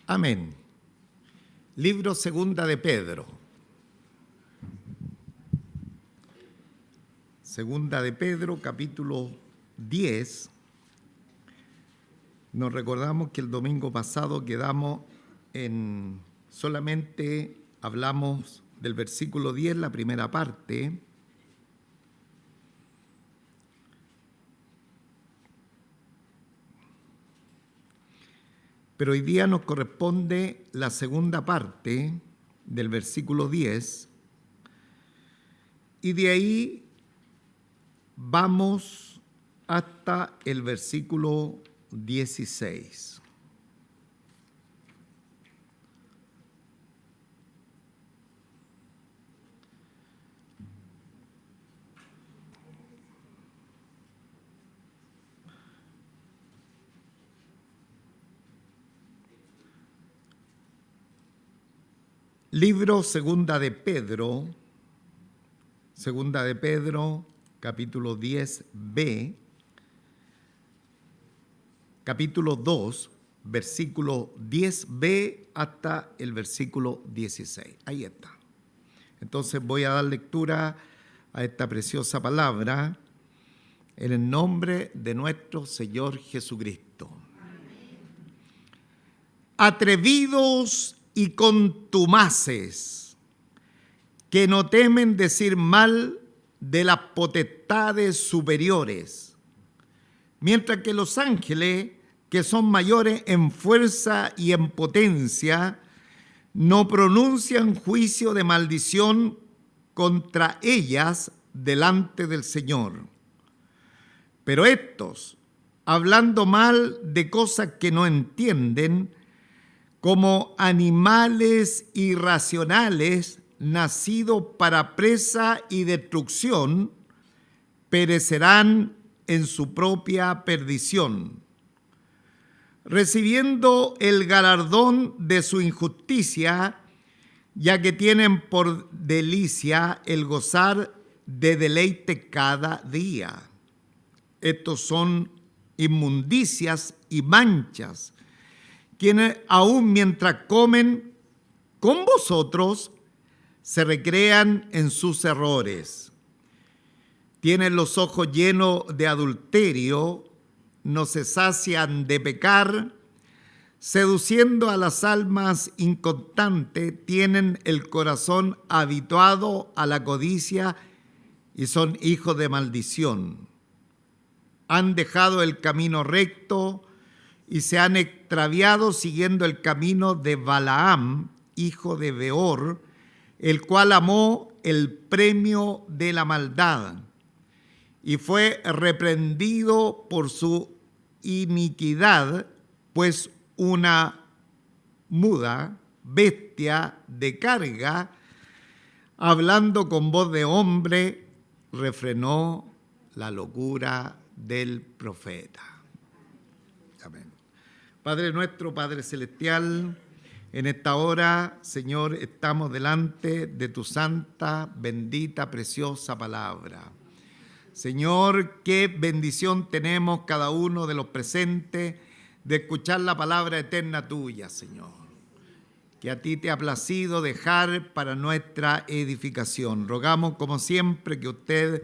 Amén. Libro Segunda de Pedro. Segunda de Pedro, capítulo 10. Nos recordamos que el domingo pasado quedamos en... Solamente hablamos del versículo 10, la primera parte. Pero hoy día nos corresponde la segunda parte del versículo 10 y de ahí vamos hasta el versículo 16. Libro Segunda de Pedro, capítulo 10b, capítulo 2, versículo 10b hasta el versículo 16. Ahí está. Entonces voy a dar lectura a esta preciosa palabra en el nombre de nuestro Señor Jesucristo. Amén. Atrevidos y contumaces, que no temen decir mal de las potestades superiores, mientras que los ángeles, que son mayores en fuerza y en potencia, no pronuncian juicio de maldición contra ellas delante del Señor. Pero estos, hablando mal de cosas que no entienden, como animales irracionales nacidos para presa y destrucción, perecerán en su propia perdición, recibiendo el galardón de su injusticia, ya que tienen por delicia el gozar de deleite cada día. Estos son inmundicias y manchas, quienes aún mientras comen con vosotros se recrean en sus errores. Tienen los ojos llenos de adulterio, no se sacian de pecar, seduciendo a las almas inconstantes, tienen el corazón habituado a la codicia y son hijos de maldición. Han dejado el camino recto y se han extraviado siguiendo el camino de Balaam, hijo de Beor, el cual amó el premio de la maldad y fue reprendido por su iniquidad, pues una muda bestia de carga, hablando con voz de hombre, refrenó la locura del profeta. Amén. Padre nuestro, Padre celestial, en esta hora, Señor, estamos delante de tu santa, bendita, preciosa palabra. Señor, qué bendición tenemos cada uno de los presentes de escuchar la palabra eterna tuya, Señor, que a ti te ha placido dejar para nuestra edificación. Rogamos, como siempre, que usted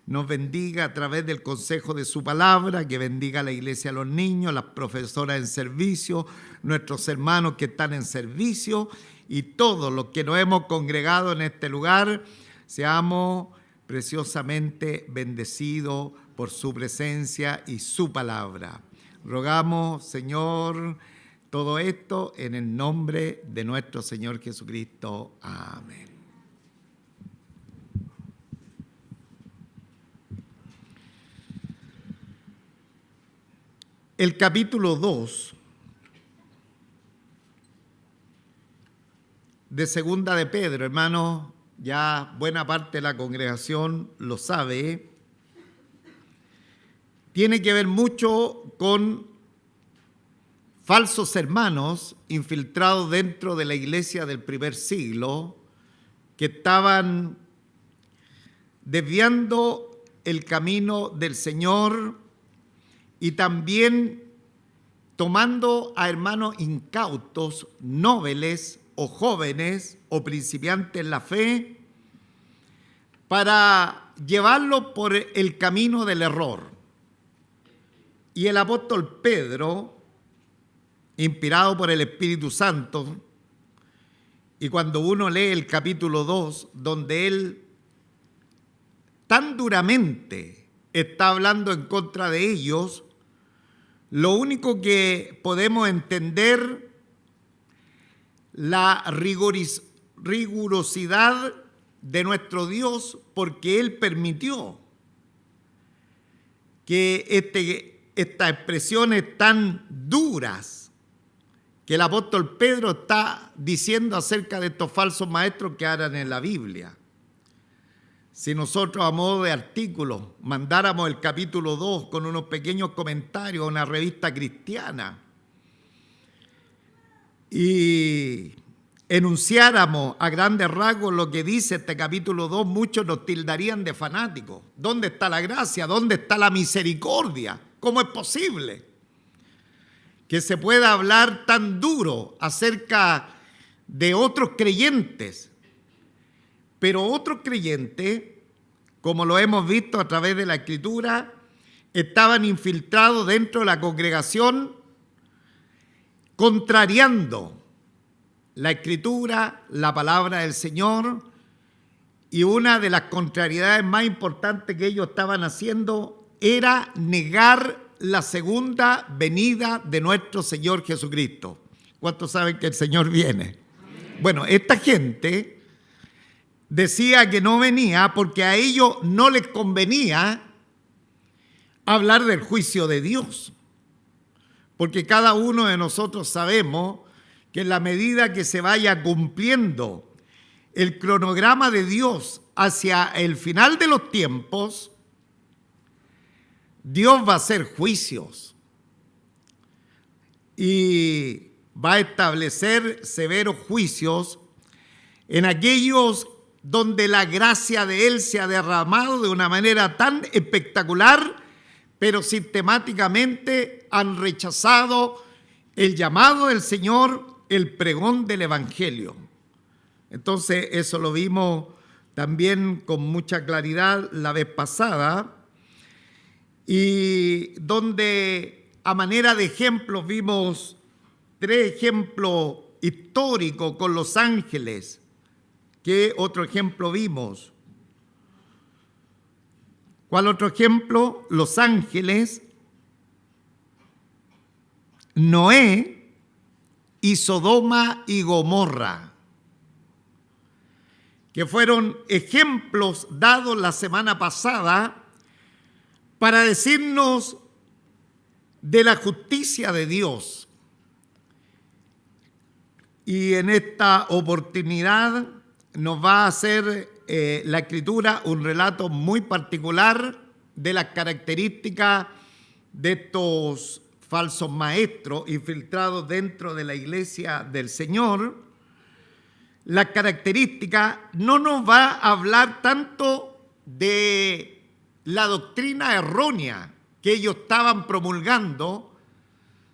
nos bendiga a través del consejo de su palabra, que bendiga a la iglesia, a los niños, las profesoras en servicio, nuestros hermanos que están en servicio y todos los que nos hemos congregado en este lugar, seamos preciosamente bendecidos por su presencia y su palabra. Rogamos, Señor, todo esto en el nombre de nuestro Señor Jesucristo. Amén. El capítulo 2 de Segunda de Pedro, hermanos, ya buena parte de la congregación lo sabe, tiene que ver mucho con falsos hermanos infiltrados dentro de la iglesia del primer siglo que estaban desviando el camino del Señor y también tomando a hermanos incautos, nobles o jóvenes o principiantes en la fe, para llevarlos por el camino del error. Y el apóstol Pedro, inspirado por el Espíritu Santo, y cuando uno lee el capítulo 2, donde él tan duramente está hablando en contra de ellos, lo único que podemos entender la rigurosidad de nuestro Dios, porque Él permitió que estas expresiones tan duras que el apóstol Pedro está diciendo acerca de estos falsos maestros que harán en la Biblia. Si nosotros a modo de artículo mandáramos el capítulo 2 con unos pequeños comentarios a una revista cristiana y enunciáramos a grandes rasgos lo que dice este capítulo 2, muchos nos tildarían de fanáticos. ¿Dónde está la gracia? ¿Dónde está la misericordia? ¿Cómo es posible que se pueda hablar tan duro acerca de otros creyentes? Pero otros creyentes, como lo hemos visto a través de la Escritura, estaban infiltrados dentro de la congregación, contrariando la Escritura, la palabra del Señor, y una de las contrariedades más importantes que ellos estaban haciendo era negar la segunda venida de nuestro Señor Jesucristo. ¿Cuántos saben que el Señor viene? Bueno, esta gente decía que no venía porque a ellos no les convenía hablar del juicio de Dios. Porque cada uno de nosotros sabemos que en la medida que se vaya cumpliendo el cronograma de Dios hacia el final de los tiempos, Dios va a hacer juicios y va a establecer severos juicios en aquellos donde la gracia de Él se ha derramado de una manera tan espectacular, pero sistemáticamente han rechazado el llamado del Señor, el pregón del Evangelio. Entonces, eso lo vimos también con mucha claridad la vez pasada, y donde a manera de ejemplos vimos 3 ejemplos históricos con los ángeles. ¿Qué otro ejemplo vimos? ¿Cuál otro ejemplo? Los ángeles, Noé y Sodoma y Gomorra, que fueron ejemplos dados la semana pasada para decirnos de la justicia de Dios. Y en esta oportunidad nos va a hacer la Escritura un relato muy particular de las características de estos falsos maestros infiltrados dentro de la iglesia del Señor. Las características no nos va a hablar tanto de la doctrina errónea que ellos estaban promulgando,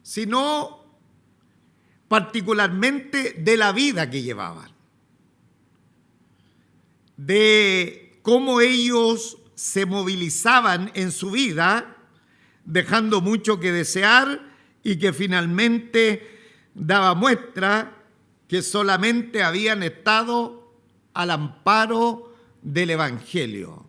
sino particularmente de la vida que llevaban, de cómo ellos se movilizaban en su vida, dejando mucho que desear, y que finalmente daba muestra que solamente habían estado al amparo del Evangelio.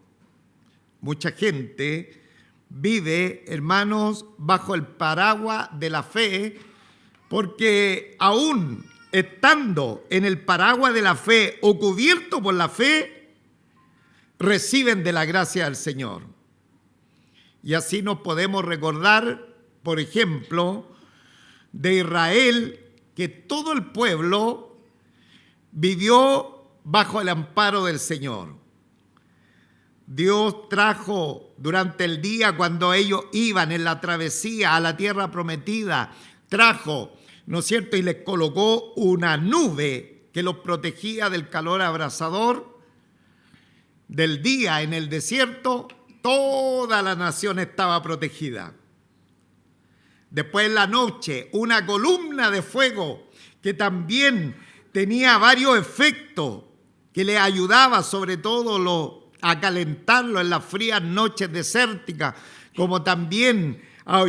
Mucha gente vive, hermanos, bajo el paraguas de la fe, porque aún estando en el paraguas de la fe o cubierto por la fe, reciben de la gracia del Señor. Y así nos podemos recordar, por ejemplo, de Israel, que todo el pueblo vivió bajo el amparo del Señor. Dios trajo durante el día, cuando ellos iban en la travesía a la tierra prometida, trajo, ¿no es cierto?, y les colocó una nube que los protegía del calor abrasador del día en el desierto. Toda la nación estaba protegida. Después en la noche, una columna de fuego que también tenía varios efectos que le ayudaba sobre todo a calentarlo en las frías noches desérticas, como también a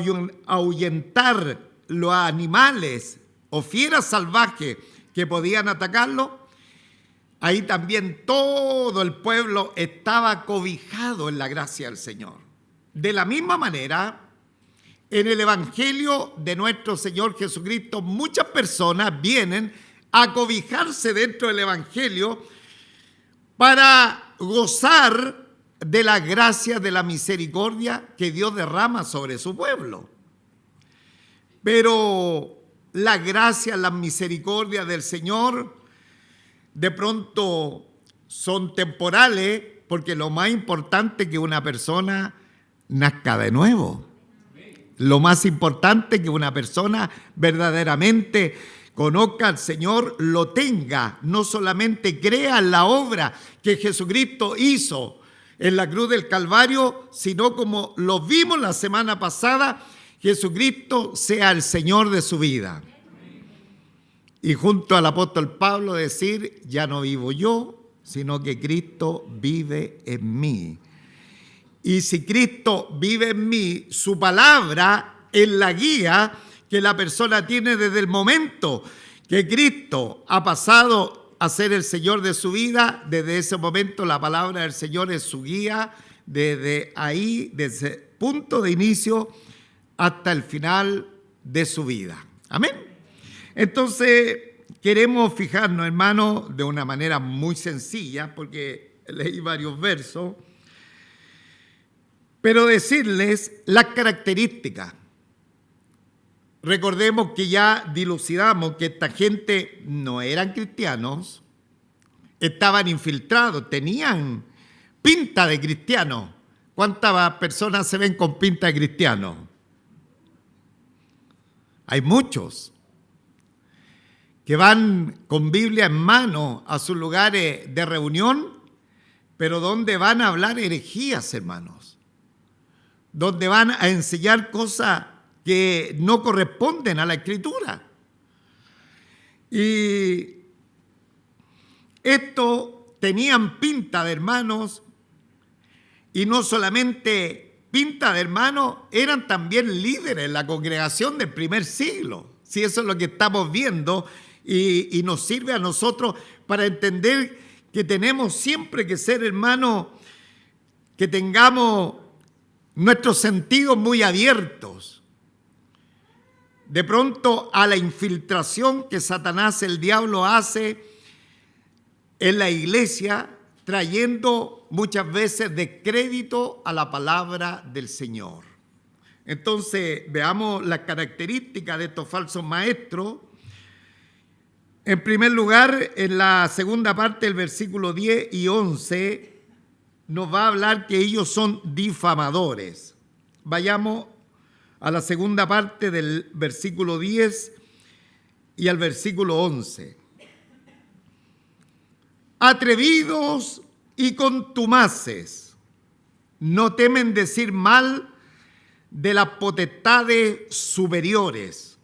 ahuyentar los animales o fieras salvajes que podían atacarlo. Ahí también todo el pueblo estaba cobijado en la gracia del Señor. De la misma manera, en el Evangelio de nuestro Señor Jesucristo, muchas personas vienen a cobijarse dentro del Evangelio para gozar de la gracia, de la misericordia que Dios derrama sobre su pueblo. Pero la gracia, la misericordia del Señor de pronto son temporales, porque lo más importante es que una persona nazca de nuevo. Lo más importante es que una persona verdaderamente conozca al Señor, lo tenga, no solamente crea en la obra que Jesucristo hizo en la cruz del Calvario, sino como lo vimos la semana pasada, Jesucristo sea el Señor de su vida. Y junto al apóstol Pablo decir, ya no vivo yo, sino que Cristo vive en mí. Y si Cristo vive en mí, su palabra es la guía que la persona tiene desde el momento que Cristo ha pasado a ser el Señor de su vida. Desde ese momento la palabra del Señor es su guía, desde ahí, desde ese punto de inicio hasta el final de su vida. Amén. Entonces, queremos fijarnos, hermano, de una manera muy sencilla, porque leí varios versos, pero decirles las características. Recordemos que ya dilucidamos que esta gente no eran cristianos, estaban infiltrados, tenían pinta de cristianos. ¿Cuántas personas se ven con pinta de cristianos? Hay muchos que van con Biblia en mano a sus lugares de reunión, pero donde van a hablar herejías, hermanos, donde van a enseñar cosas que no corresponden a la Escritura. Y esto tenían pinta de hermanos, y no solamente pinta de hermanos, eran también líderes en la congregación del primer siglo. Si eso es lo que estamos viendo, y nos sirve a nosotros para entender que tenemos siempre que ser, hermanos, que tengamos nuestros sentidos muy abiertos. De pronto a la infiltración que Satanás, el diablo, hace en la iglesia, trayendo muchas veces descrédito a la palabra del Señor. Entonces, veamos las características de estos falsos maestros. En primer lugar, en la segunda parte del versículo 10 y 11, nos va a hablar que ellos son difamadores. Vayamos a la segunda parte del versículo 10 y al versículo 11. Atrevidos y contumaces, no temen decir mal de las potestades superiores,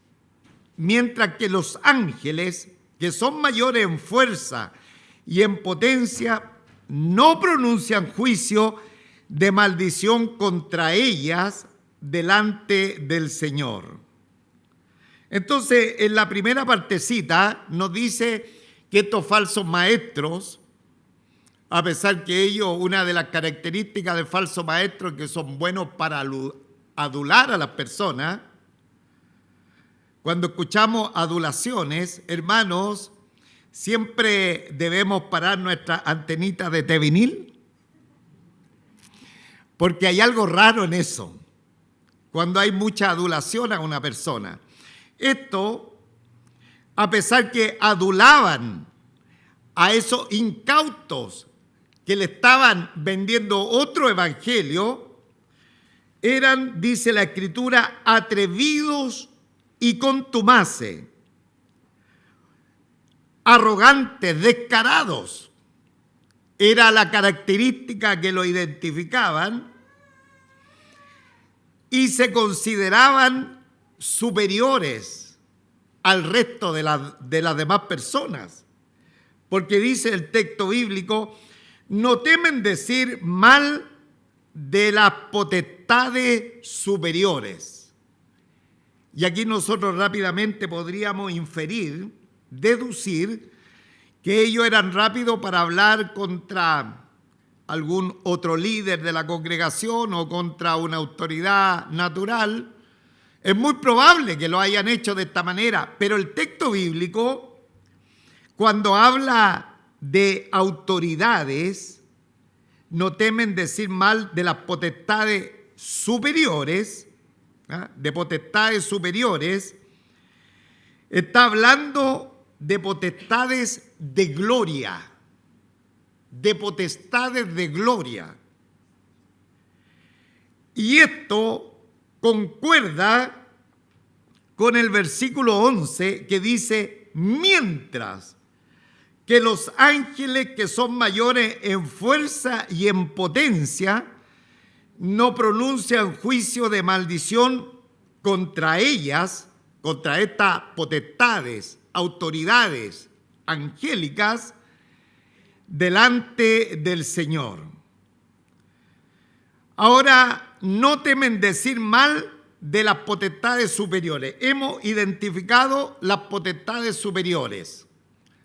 mientras que los ángeles, que son mayores en fuerza y en potencia, no pronuncian juicio de maldición contra ellas delante del Señor. Entonces, en la primera partecita nos dice que estos falsos maestros, a pesar que ellos, una de las características del falso maestro es que son buenos para adular a las personas. Cuando escuchamos adulaciones, hermanos, siempre debemos parar nuestras antenitas de tevinil, porque hay algo raro en eso, cuando hay mucha adulación a una persona. Esto, a pesar que adulaban a esos incautos que le estaban vendiendo otro evangelio, eran, dice la Escritura, atrevidos y contumaces, arrogantes, descarados. Era la característica que lo identificaban, y se consideraban superiores al resto de las demás personas. Porque dice el texto bíblico, no temen decir mal de las potestades superiores. Y aquí nosotros rápidamente podríamos inferir, deducir, que ellos eran rápidos para hablar contra algún otro líder de la congregación o contra una autoridad natural. Es muy probable que lo hayan hecho de esta manera, pero el texto bíblico, cuando habla de autoridades, no temen decir mal de las potestades superiores, de potestades superiores, está hablando de potestades de gloria, de potestades de gloria. Y esto concuerda con el versículo 11 que dice, mientras que los ángeles que son mayores en fuerza y en potencia no pronuncian juicio de maldición contra ellas, contra estas potestades, autoridades angélicas, delante del Señor. Ahora, no temen decir mal de las potestades superiores. Hemos identificado las potestades superiores.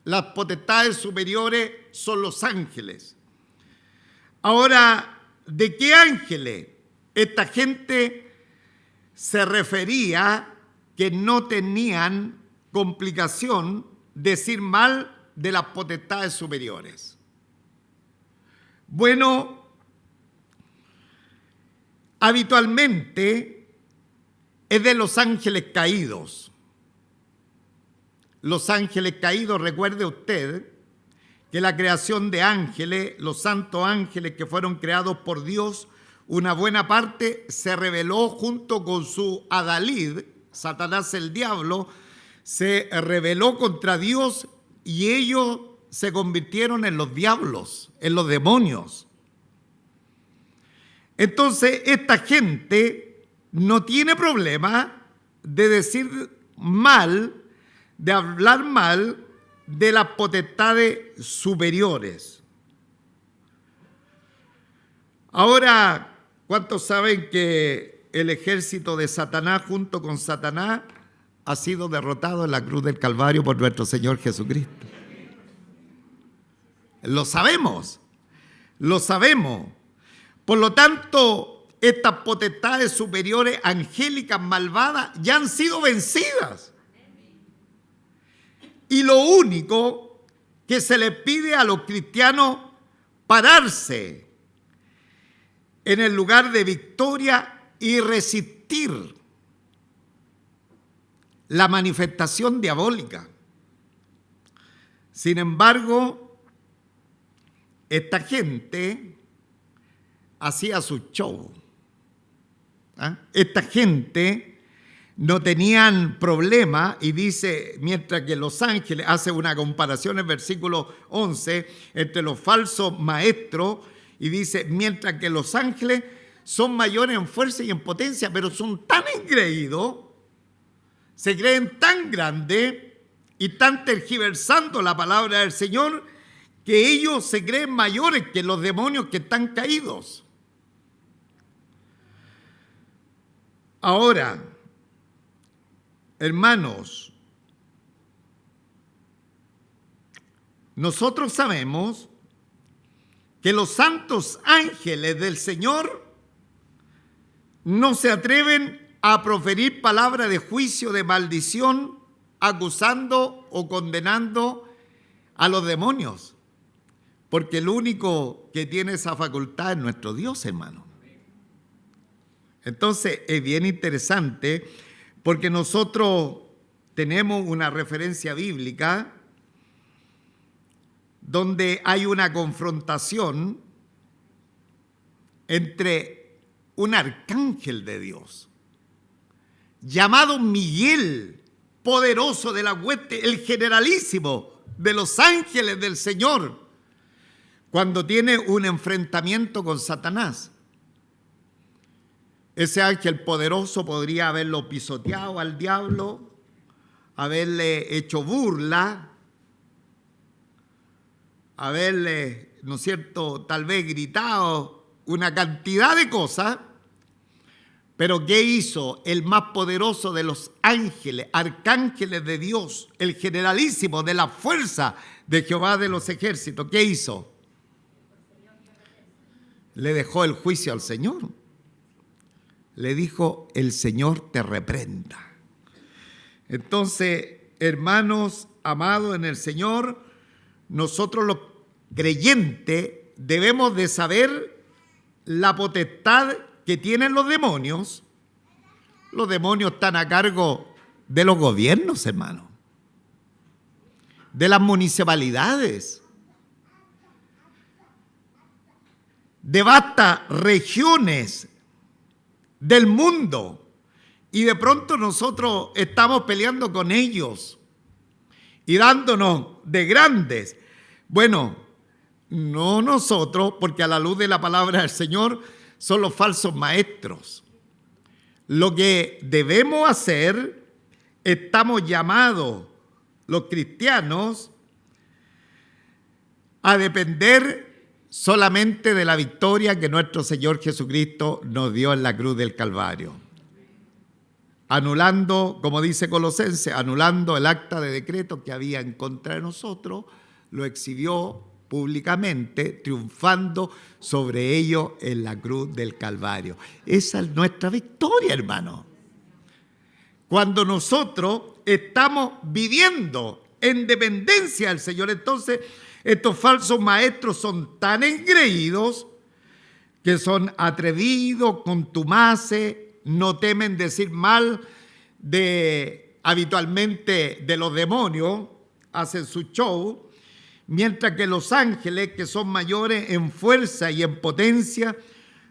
Las potestades superiores son los ángeles. Ahora, ¿de qué ángeles? Esta gente se refería que no tenían complicación decir mal de las potestades superiores. Bueno, habitualmente es de los ángeles caídos. Los ángeles caídos, recuerde usted que la creación de ángeles, los santos ángeles que fueron creados por Dios, una buena parte se rebeló junto con su adalid, Satanás el diablo, se rebeló contra Dios y ellos se convirtieron en los diablos, en los demonios. Entonces, esta gente no tiene problema de decir mal, de hablar mal de las potestades superiores. Ahora, ¿cuántos saben que el ejército de Satanás junto con Satanás ha sido derrotado en la cruz del Calvario por nuestro Señor Jesucristo? Lo sabemos, lo sabemos. Por lo tanto, estas potestades superiores angélicas malvadas ya han sido vencidas. Y lo único que se les pide a los cristianos, pararse en el lugar de victoria y resistir la manifestación diabólica. Sin embargo, esta gente hacía su show. Esta gente no tenían problema, y dice, mientras que los ángeles, hace una comparación en el versículo 11 entre los falsos maestros, y dice, mientras que los ángeles son mayores en fuerza y en potencia, pero son tan engreídos, se creen tan grandes y tan tergiversando la palabra del Señor, que ellos se creen mayores que los demonios que están caídos. Ahora, hermanos, nosotros sabemos que los santos ángeles del Señor no se atreven a proferir palabra de juicio, de maldición, acusando o condenando a los demonios, porque el único que tiene esa facultad es nuestro Dios, hermano. Entonces es bien interesante, porque nosotros tenemos una referencia bíblica donde hay una confrontación entre un arcángel de Dios llamado Miguel, poderoso de la hueste, el generalísimo de los ángeles del Señor, cuando tiene un enfrentamiento con Satanás. Ese ángel poderoso podría haberlo pisoteado al diablo, haberle hecho burla, haberle, ¿no es cierto?, tal vez gritado una cantidad de cosas. Pero ¿qué hizo el más poderoso de los ángeles, arcángeles de Dios, el generalísimo de la fuerza de Jehová de los ejércitos? ¿Qué hizo? Le dejó el juicio al Señor. Le dijo: el Señor te reprenda. Entonces, hermanos amados en el Señor, nosotros los creyentes debemos de saber la potestad que tienen los demonios. Los demonios están a cargo de los gobiernos, hermano, de las municipalidades, de vastas regiones del mundo, y de pronto nosotros estamos peleando con ellos y dándonos de grandes. Bueno, no nosotros, porque a la luz de la palabra del Señor son los falsos maestros. Lo que debemos hacer, estamos llamados los cristianos a depender solamente de la victoria que nuestro Señor Jesucristo nos dio en la cruz del Calvario. Anulando, como dice Colosenses, anulando el acta de decreto que había en contra de nosotros, lo exhibió públicamente, triunfando sobre ellos en la cruz del Calvario. Esa es nuestra victoria, hermano. Cuando nosotros estamos viviendo en dependencia del Señor, entonces estos falsos maestros son tan engreídos que son atrevidos, contumaces, no temen decir mal habitualmente de los demonios, hacen su show, mientras que los ángeles, que son mayores en fuerza y en potencia,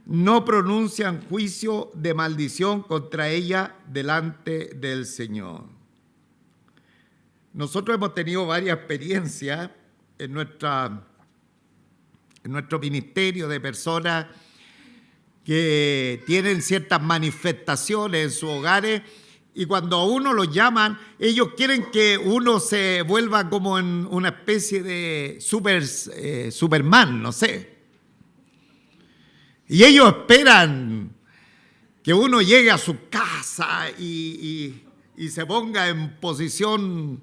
no pronuncian juicio de maldición contra ella delante del Señor. Nosotros hemos tenido varias experiencias en nuestro ministerio de personas que tienen ciertas manifestaciones en sus hogares, y cuando a uno lo llaman, ellos quieren que uno se vuelva como en una especie de Superman, no sé. Y ellos esperan que uno llegue a su casa y se ponga en posición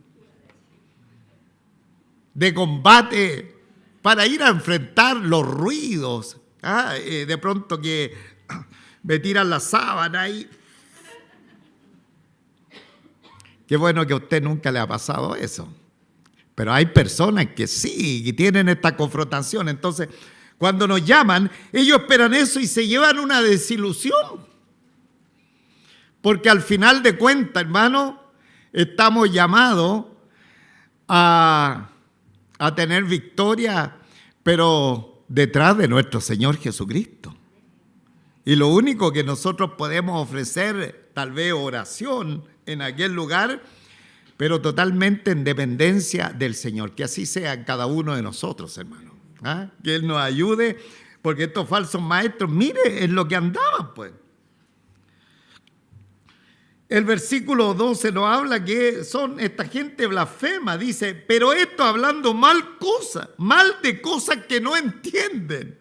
de combate para ir a enfrentar los ruidos. De pronto que me tiran la sábana y... Qué bueno que a usted nunca le ha pasado eso. Pero hay personas que sí, que tienen esta confrontación. Entonces, cuando nos llaman, ellos esperan eso y se llevan una desilusión. Porque al final de cuentas, hermano, estamos llamados a tener victoria, pero detrás de nuestro Señor Jesucristo. Y lo único que nosotros podemos ofrecer, tal vez oración en aquel lugar, pero totalmente en dependencia del Señor. Que así sea en cada uno de nosotros, hermano. Que Él nos ayude, porque estos falsos maestros, mire, en lo que andaban, pues. El versículo 12 nos habla que son esta gente blasfema, dice, pero esto hablando mal de cosas que no entienden.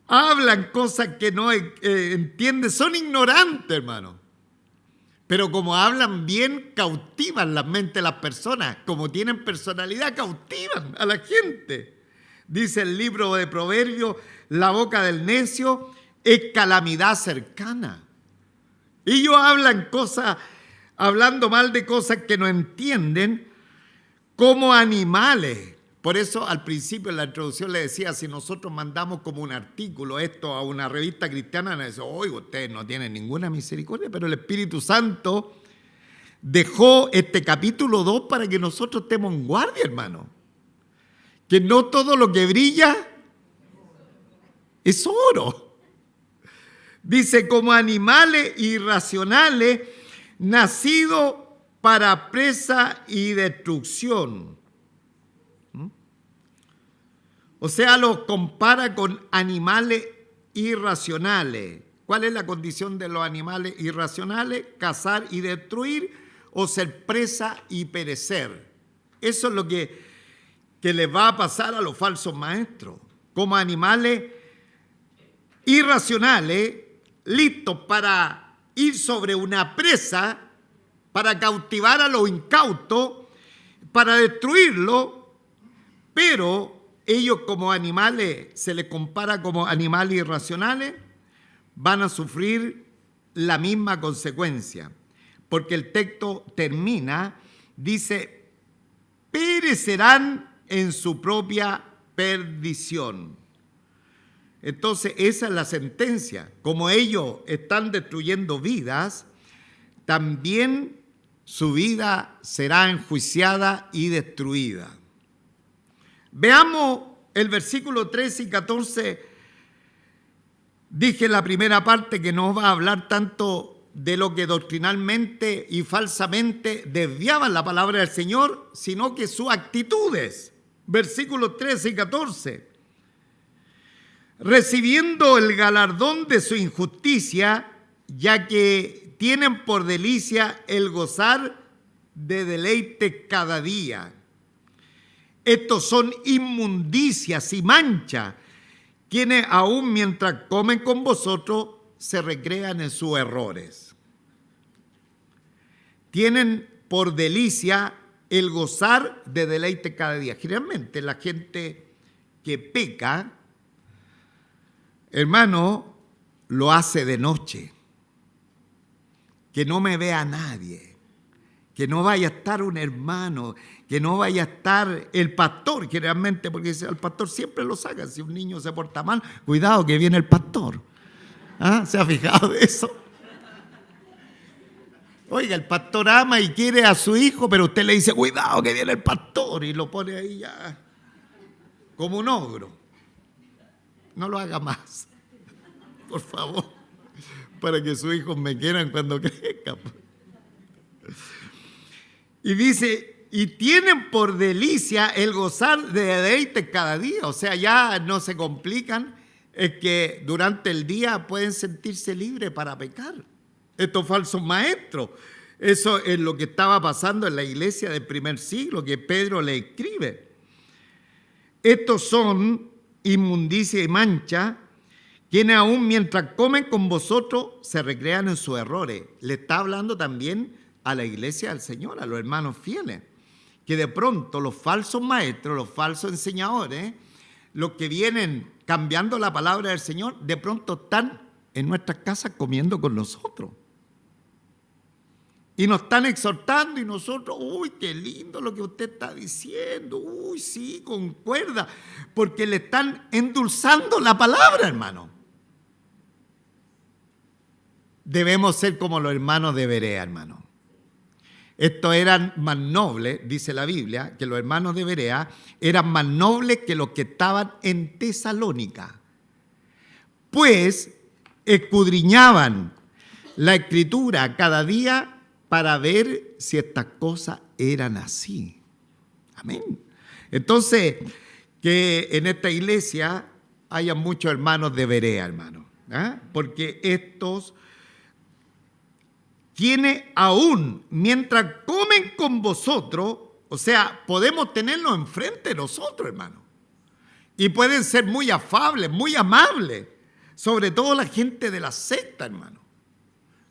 Hablan cosas que no entienden, son ignorantes, hermano. Pero como hablan bien, cautivan la mente de las personas. Como tienen personalidad, cautivan a la gente. Dice el libro de Proverbios, la boca del necio es calamidad cercana. Ellos hablan cosas, hablando mal de cosas que no entienden, como animales. Por eso al principio en la introducción le decía, si nosotros mandamos como un artículo esto a una revista cristiana, nos dice, oiga, ustedes no tienen ninguna misericordia, pero el Espíritu Santo dejó este capítulo 2 para que nosotros estemos en guardia, hermano. Que no todo lo que brilla es oro. Dice, como animales irracionales, nacidos para presa y destrucción. O sea, los compara con animales irracionales. ¿Cuál es la condición de los animales irracionales? Cazar y destruir o ser presa y perecer. Eso es lo que les va a pasar a los falsos maestros. Como animales irracionales, listos para ir sobre una presa, para cautivar a los incautos, para destruirlo, pero ellos como animales, se les compara como animales irracionales, van a sufrir la misma consecuencia, porque el texto termina, dice, perecerán en su propia perdición. Entonces, esa es la sentencia. Como ellos están destruyendo vidas, también su vida será enjuiciada y destruida. Veamos el versículo 13 y 14. Dije en la primera parte que no va a hablar tanto de lo que doctrinalmente y falsamente desviaban la palabra del Señor, sino que sus actitudes. Versículos 13 y 14. Recibiendo el galardón de su injusticia, ya que tienen por delicia el gozar de deleite cada día. Estos son inmundicias y manchas, quienes aún mientras comen con vosotros se recrean en sus errores. Tienen por delicia el gozar de deleite cada día. Generalmente la gente que peca, hermano, lo hace de noche. Que no me vea nadie, que no vaya a estar un hermano, que no vaya a estar el pastor, generalmente, porque el pastor siempre lo saca. Si un niño se porta mal, cuidado que viene el pastor. ¿Ah? ¿Se ha fijado de eso? Oiga, el pastor ama y quiere a su hijo, pero usted le dice, cuidado que viene el pastor, y lo pone ahí ya como un ogro. No lo haga más, por favor, para que sus hijos me quieran cuando crezcan. Y dice, y tienen por delicia el gozar de deleite cada día. O sea, ya no se complican, es que durante el día pueden sentirse libres para pecar. Estos falsos maestros. Eso es lo que estaba pasando en la iglesia del primer siglo, que Pedro le escribe. Estos son inmundicia y mancha, quienes aún mientras comen con vosotros se recrean en sus errores. Le está hablando también a la iglesia del Señor, a los hermanos fieles, que de pronto los falsos maestros, los falsos enseñadores, los que vienen cambiando la palabra del Señor, de pronto están en nuestras casas comiendo con nosotros. Y nos están exhortando y nosotros, uy, qué lindo lo que usted está diciendo, uy, sí, concuerda, porque le están endulzando la palabra, hermano. Debemos ser como los hermanos de Berea, hermano. Estos eran más nobles, dice la Biblia, que los hermanos de Berea eran más nobles que los que estaban en Tesalónica, pues escudriñaban la Escritura cada día para ver si estas cosas eran así. Amén. Entonces, que en esta iglesia haya muchos hermanos de Berea, hermano, porque estos quienes aún mientras comen con vosotros, o sea, podemos tenerlos enfrente de nosotros, hermano, y pueden ser muy afables, muy amables, sobre todo la gente de la secta, hermano.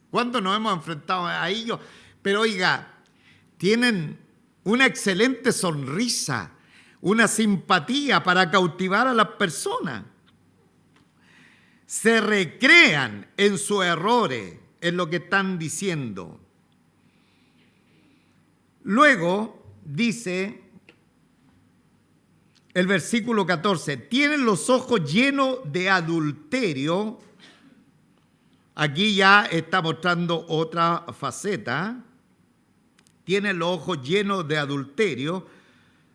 ¿Cuándo nos hemos enfrentado a ellos? Pero oiga, tienen una excelente sonrisa, una simpatía para cautivar a las personas. Se recrean en sus errores, en lo que están diciendo. Luego dice el versículo 14, tienen los ojos llenos de adulterio. Aquí ya está mostrando otra faceta. Tienen los ojos llenos de adulterio, o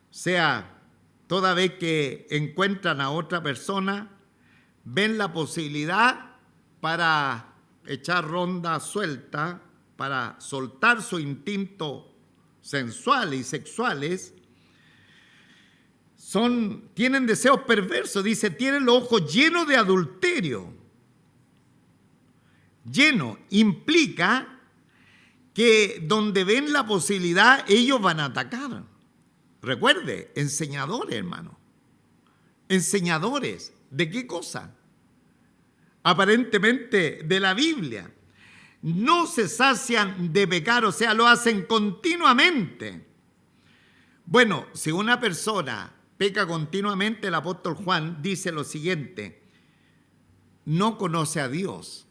sea, toda vez que encuentran a otra persona, ven la posibilidad para echar ronda suelta, para soltar su instinto sensuales y sexuales. Tienen deseos perversos, dice, tienen los ojos llenos de adulterio. lleno. Implica que donde ven la posibilidad, ellos van a atacar. Recuerde, enseñadores, hermano. Enseñadores. ¿De qué cosa? Aparentemente de la Biblia. No se sacian de pecar, o sea, lo hacen continuamente. Bueno, si una persona peca continuamente, el apóstol Juan dice lo siguiente: no conoce a Dios.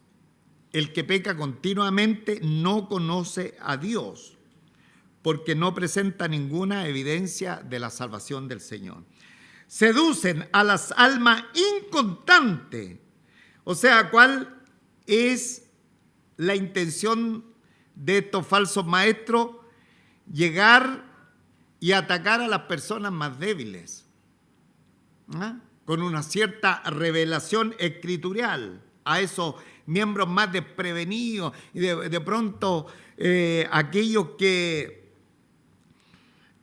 El que peca continuamente no conoce a Dios, porque no presenta ninguna evidencia de la salvación del Señor. Seducen a las almas inconstantes. O sea, ¿cuál es la intención de estos falsos maestros? Llegar y atacar a las personas más débiles, ¿ah? Con una cierta revelación escritural a esos miembros más desprevenidos y de pronto aquellos que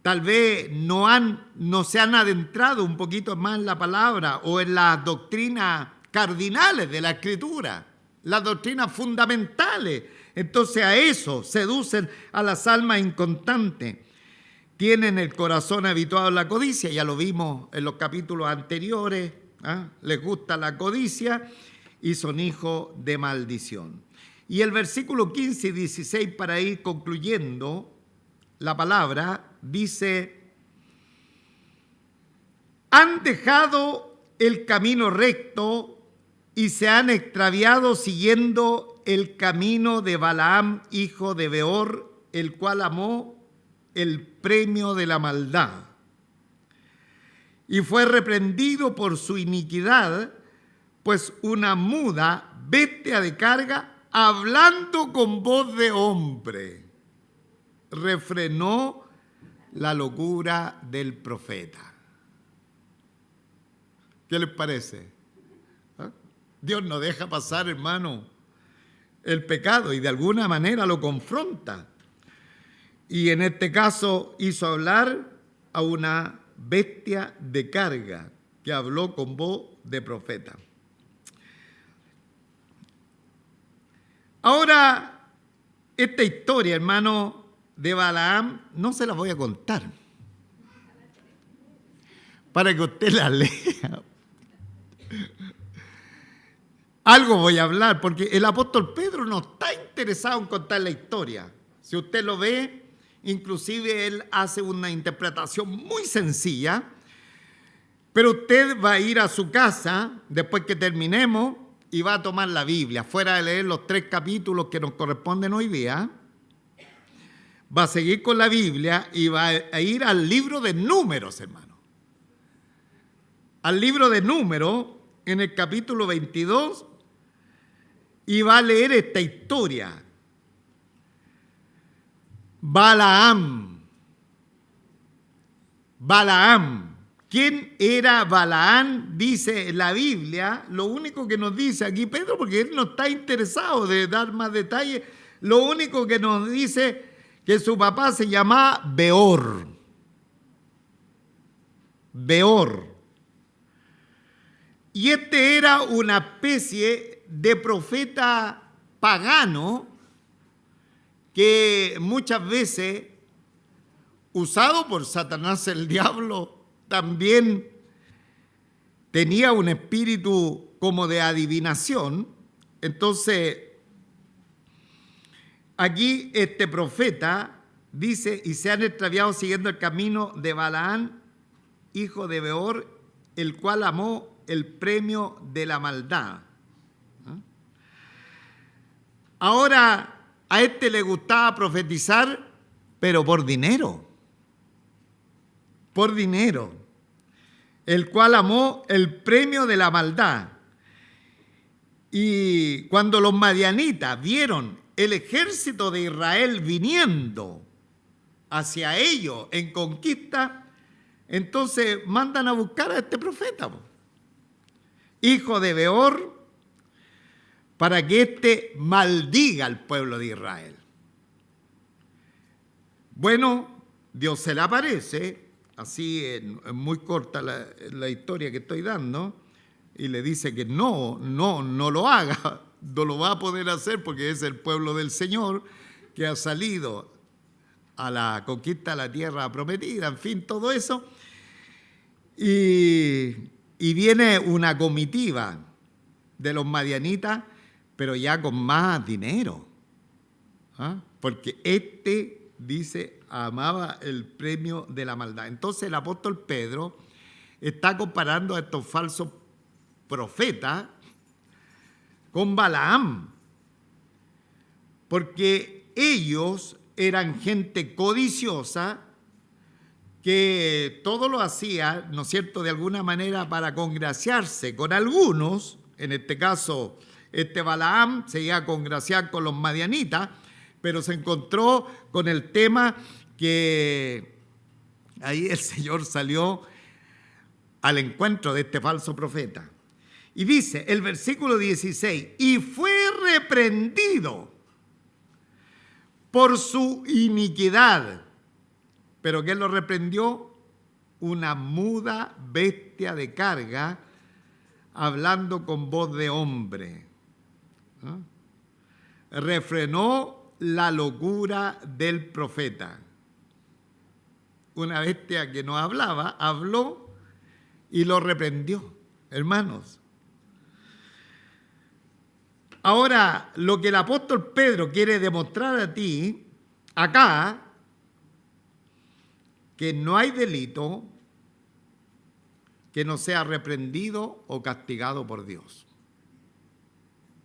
tal vez no se han adentrado un poquito más en la palabra o en las doctrinas cardinales de la Escritura, las doctrinas fundamentales. Entonces a eso seducen a las almas inconstantes. Tienen el corazón habituado a la codicia, ya lo vimos en los capítulos anteriores, ¿ah? Les gusta la codicia y son hijos de maldición. Y el versículo 15 y 16, para ir concluyendo la palabra, dice: han dejado el camino recto y se han extraviado siguiendo el camino de Balaam, hijo de Beor, el cual amó el premio de la maldad y fue reprendido por su iniquidad, pues una muda bestia de carga, hablando con voz de hombre, refrenó la locura del profeta. ¿Qué les parece? ¿Ah? Dios no deja pasar, hermano, el pecado y de alguna manera lo confronta. Y en este caso hizo hablar a una bestia de carga que habló con voz de profeta. Ahora, esta historia, hermano, de Balaam, no se la voy a contar para que usted la lea. Algo voy a hablar, porque el apóstol Pedro no está interesado en contar la historia. Si usted lo ve, inclusive él hace una interpretación muy sencilla, pero usted va a ir a su casa después que terminemos y va a tomar la Biblia, fuera de leer los 3 capítulos que nos corresponden hoy día, va a seguir con la Biblia y va a ir al libro de Números, hermano. Al libro de Números, en el capítulo 22, y va a leer esta historia. Balaam. ¿Quién era Balaam? Dice la Biblia, lo único que nos dice aquí Pedro, porque él no está interesado de dar más detalles, lo único que nos dice que su papá se llamaba Beor. Y este era una especie de profeta pagano que muchas veces, usado por Satanás el diablo, también tenía un espíritu como de adivinación. Entonces, aquí este profeta dice: y se han extraviado siguiendo el camino de Balaam, hijo de Beor, el cual amó el premio de la maldad. Ahora, a este le gustaba profetizar, pero por dinero. Por dinero. El cual amó el premio de la maldad. Y cuando los madianitas vieron el ejército de Israel viniendo hacia ellos en conquista, entonces mandan a buscar a este profeta, hijo de Beor, para que éste maldiga al pueblo de Israel. Bueno, Dios se le aparece, así es muy corta la historia que estoy dando, y le dice que no lo haga, no lo va a poder hacer porque es el pueblo del Señor que ha salido a la conquista de la tierra prometida, en fin, todo eso. Y viene una comitiva de los madianitas, pero ya con más dinero. Porque dice, amaba el premio de la maldad. Entonces el apóstol Pedro está comparando a estos falsos profetas con Balaam, porque ellos eran gente codiciosa que todo lo hacía, ¿no es cierto?, de alguna manera para congraciarse con algunos. En este caso, Balaam se iba a congraciar con los madianitas, pero se encontró con el tema que ahí el Señor salió al encuentro de este falso profeta. Y dice el versículo 16, y fue reprendido por su iniquidad. ¿Pero quién lo reprendió? Una muda bestia de carga, hablando con voz de hombre. Refrenó la locura del profeta. Una bestia que no hablaba, habló y lo reprendió, hermanos. Ahora, lo que el apóstol Pedro quiere demostrar a ti, acá, que no hay delito que no sea reprendido o castigado por Dios.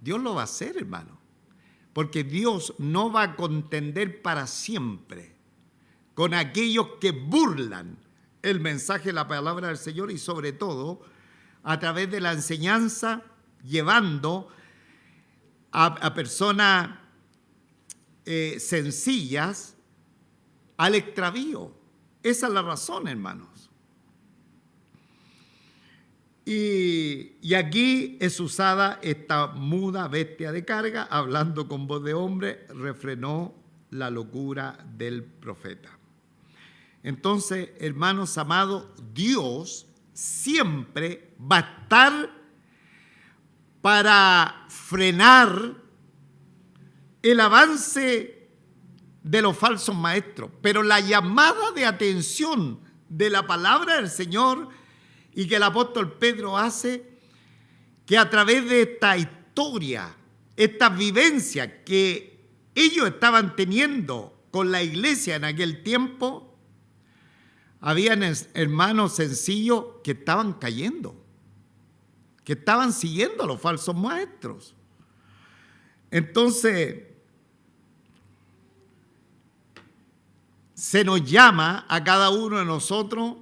Dios lo va a hacer, hermano, porque Dios no va a contender para siempre con aquellos que burlan el mensaje de la palabra del Señor y sobre todo a través de la enseñanza llevando a personas sencillas al extravío. Esa es la razón, hermanos. Y aquí es usada esta muda bestia de carga, hablando con voz de hombre, refrenó la locura del profeta. Entonces, hermanos amados, Dios siempre va a estar para frenar el avance de los falsos maestros. Pero la llamada de atención de la palabra del Señor y que el apóstol Pedro hace, que a través de esta historia, esta vivencia que ellos estaban teniendo con la iglesia en aquel tiempo, habían hermanos sencillos que estaban cayendo, que estaban siguiendo a los falsos maestros. Entonces, se nos llama a cada uno de nosotros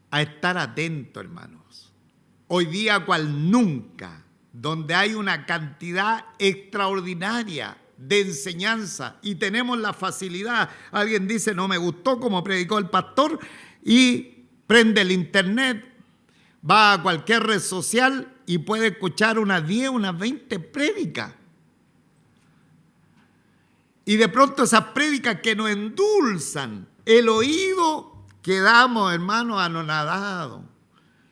a estar atentos, hermanos. Hoy día, cual nunca, donde hay una cantidad extraordinaria de enseñanza y tenemos la facilidad. Alguien dice, no me gustó como predicó el pastor, y prende el internet, va a cualquier red social y puede escuchar unas 10, unas 20 prédicas. Y de pronto esas prédicas que nos endulzan el oído, quedamos, hermanos, anonadados.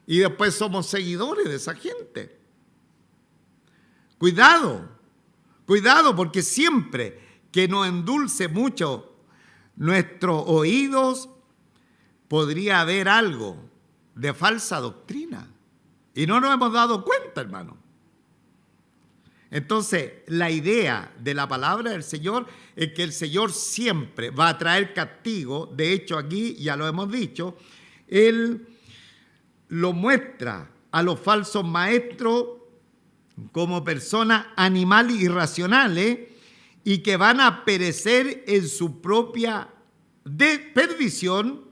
Y después somos seguidores de esa gente. Cuidado, porque siempre que nos endulce mucho nuestros oídos, podría haber algo de falsa doctrina. Y no nos hemos dado cuenta, hermano. Entonces, la idea de la palabra del Señor es que el Señor siempre va a traer castigo. De hecho, aquí ya lo hemos dicho, Él lo muestra a los falsos maestros como personas animales irracionales y que van a perecer en su propia perdición,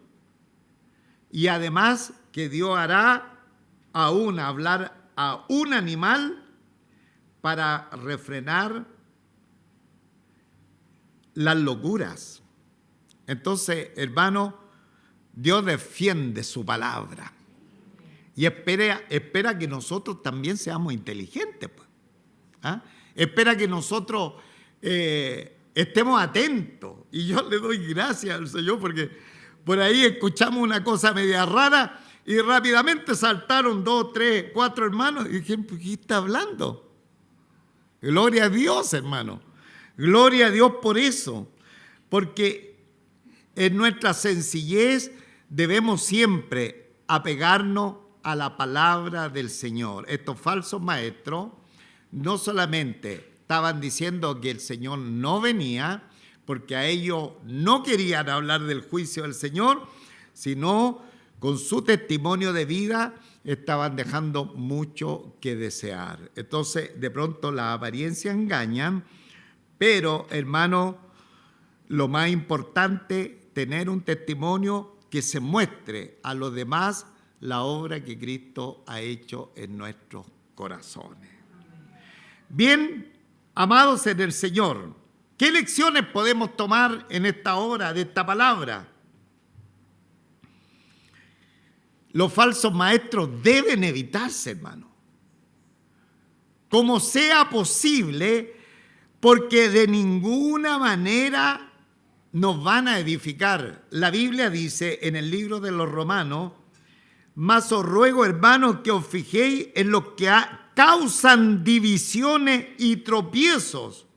y además que Dios hará aún hablar a un animal para refrenar las locuras. Entonces, hermano, Dios defiende su palabra y espera que nosotros también seamos inteligentes. Pues. Espera que nosotros estemos atentos. Y yo le doy gracias al Señor porque por ahí escuchamos una cosa media rara Y rápidamente saltaron 2, 3, 4 hermanos y dijeron, ¿qué está hablando? Gloria a Dios, hermano. Gloria a Dios por eso. Porque en nuestra sencillez debemos siempre apegarnos a la palabra del Señor. Estos falsos maestros no solamente estaban diciendo que el Señor no venía, porque a ellos no querían hablar del juicio del Señor, sino con su testimonio de vida estaban dejando mucho que desear. Entonces, de pronto las apariencias engañan, pero, hermano, lo más importante, tener un testimonio que se muestre a los demás la obra que Cristo ha hecho en nuestros corazones. Bien, amados en el Señor, ¿qué lecciones podemos tomar en esta hora de esta palabra? Los falsos maestros deben evitarse, hermano, como sea posible, porque de ninguna manera nos van a edificar. La Biblia dice en el libro de los Romanos, mas os ruego, hermanos, que os fijéis en los que causan divisiones y tropiezos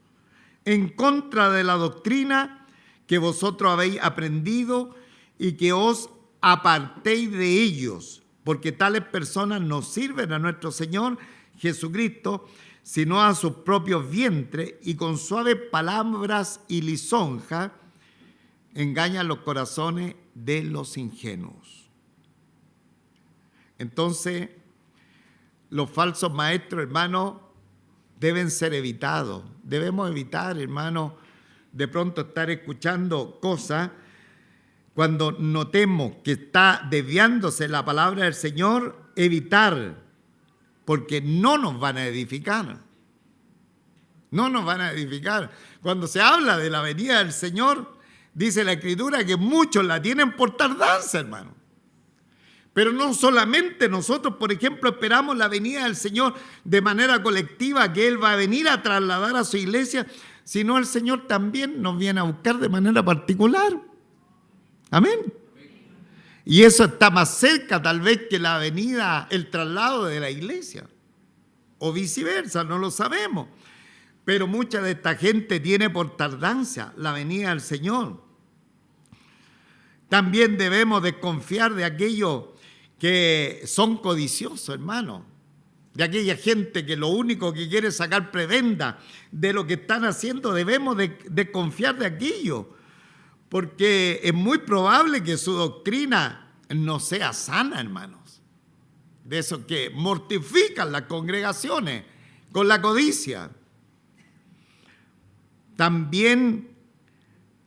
en contra de la doctrina que vosotros habéis aprendido y que os apartéis de ellos, porque tales personas no sirven a nuestro Señor Jesucristo, sino a sus propios vientres, y con suaves palabras y lisonjas engañan los corazones de los ingenuos. Entonces, los falsos maestros, hermanos, deben ser evitados. Debemos evitar, hermanos, de pronto estar escuchando cosas cuando notemos que está desviándose la palabra del Señor, evitar, porque no nos van a edificar. No nos van a edificar. Cuando se habla de la venida del Señor, dice la Escritura que muchos la tienen por tardanza, hermano. Pero no solamente nosotros, por ejemplo, esperamos la venida del Señor de manera colectiva, que Él va a venir a trasladar a su iglesia, sino el Señor también nos viene a buscar de manera particular. Amén. Y eso está más cerca tal vez que la venida, el traslado de la iglesia. O viceversa, no lo sabemos. Pero mucha de esta gente tiene por tardanza la venida del Señor. También debemos desconfiar de aquellos que son codiciosos, hermano. De aquella gente que lo único que quiere es sacar prebenda de lo que están haciendo. Debemos desconfiar de aquello. Porque es muy probable que su doctrina no sea sana, hermanos. De esos que mortifican las congregaciones con la codicia. También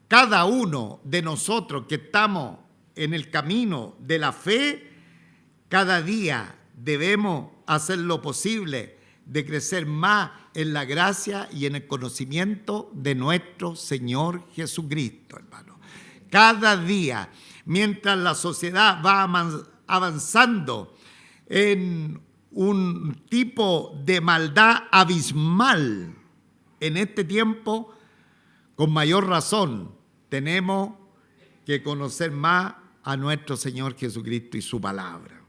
cada uno de nosotros que estamos en el camino de la fe, cada día debemos hacer lo posible de crecer más en la gracia y en el conocimiento de nuestro Señor Jesucristo, hermano. Cada día, mientras la sociedad va avanzando en un tipo de maldad abismal, en este tiempo, con mayor razón, tenemos que conocer más a nuestro Señor Jesucristo y su palabra.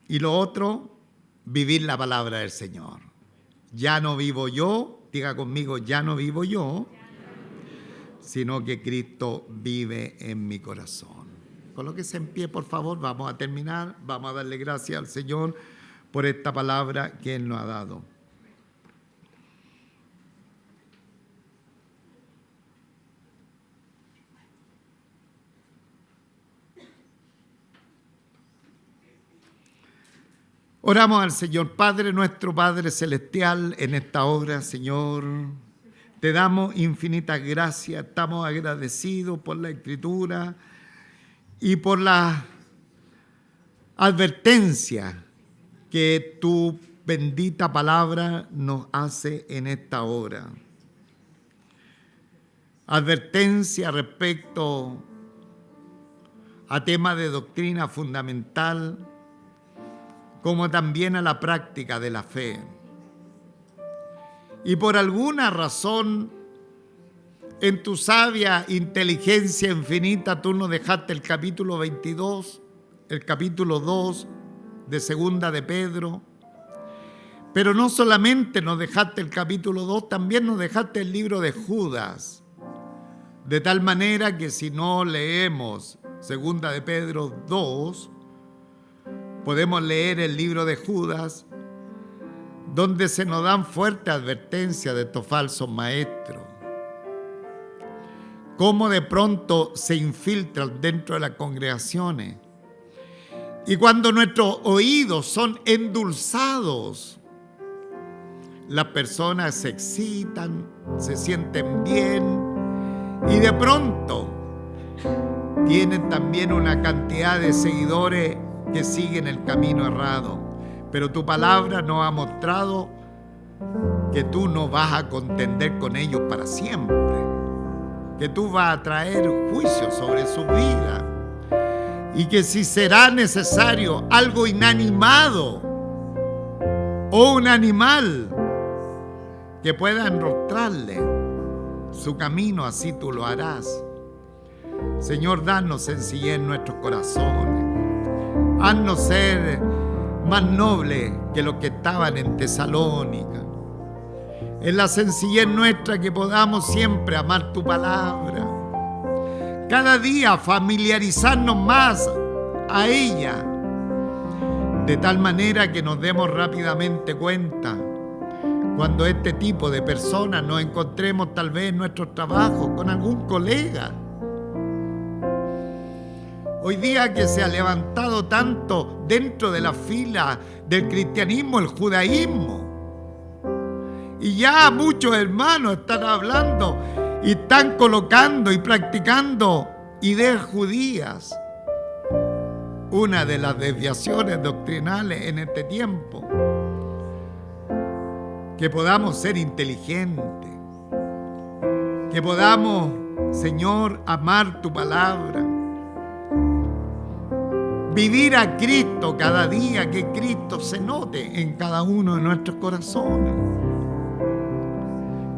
Y lo otro, vivir la palabra del Señor. Ya no vivo yo, diga conmigo, ya no vivo yo, sino que Cristo vive en mi corazón. Colóquese en pie, por favor, vamos a terminar, vamos a darle gracias al Señor por esta palabra que Él nos ha dado. Oramos al Señor. Padre nuestro, Padre celestial, en esta hora, Señor, te damos infinitas gracias, estamos agradecidos por la Escritura y por la advertencia que tu bendita palabra nos hace en esta hora. Advertencia respecto a temas de doctrina fundamental, como también a la práctica de la fe. Y por alguna razón En tu sabia inteligencia infinita, tú nos dejaste el capítulo 22, el capítulo 2 de Segunda de Pedro. Pero no solamente nos dejaste el capítulo 2, también nos dejaste el libro de Judas. De tal manera que si no leemos Segunda de Pedro 2, podemos leer el libro de Judas, donde se nos dan fuertes advertencias de estos falsos maestros. Cómo de pronto se infiltran dentro de las congregaciones. Y cuando nuestros oídos son endulzados, las personas se excitan, se sienten bien y de pronto tienen también una cantidad de seguidores que siguen el camino errado. Pero tu palabra nos ha mostrado que tú no vas a contender con ellos para siempre, que tú vas a traer juicio sobre su vida y que si será necesario algo inanimado o un animal que pueda enrostrarle su camino, así tú lo harás. Señor, danos sencillez en nuestros corazones. Haznos ser más nobles que los que estaban en Tesalónica. En la sencillez nuestra que podamos siempre amar tu palabra. Cada día familiarizarnos más a ella. De tal manera que nos demos rápidamente cuenta cuando este tipo de personas nos encontremos tal vez en nuestro trabajo con algún colega. Hoy día que se ha levantado tanto dentro de la fila del cristianismo el judaísmo. Y ya muchos hermanos están hablando y están colocando y practicando ideas judías. Una de las desviaciones doctrinales en este tiempo. Que podamos ser inteligentes, que podamos, Señor, amar tu palabra, vivir a Cristo cada día, que Cristo se note en cada uno de nuestros corazones.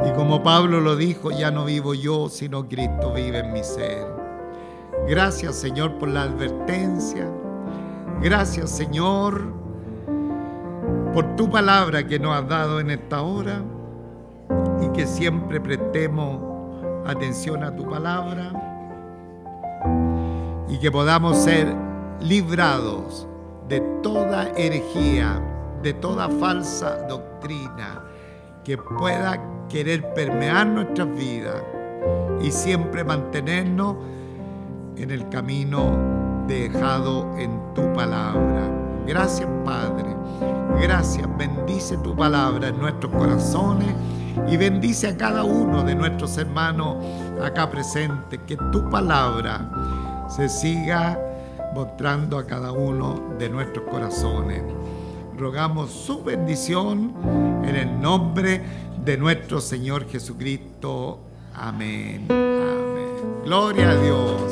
Y como Pablo lo dijo, ya no vivo yo, sino Cristo vive en mi ser. Gracias, Señor, por la advertencia. Gracias, Señor, por tu palabra que nos has dado en esta hora y que siempre prestemos atención a tu palabra y que podamos ser librados de toda herejía, de toda falsa doctrina que pueda querer permear nuestras vidas y siempre mantenernos en el camino dejado en tu palabra. Gracias, Padre. Gracias, bendice tu palabra en nuestros corazones y bendice a cada uno de nuestros hermanos acá presentes. Que tu palabra se siga mostrando a cada uno de nuestros corazones. Rogamos su bendición en el nombre de nuestro Señor Jesucristo. Amén. Amén. Gloria a Dios.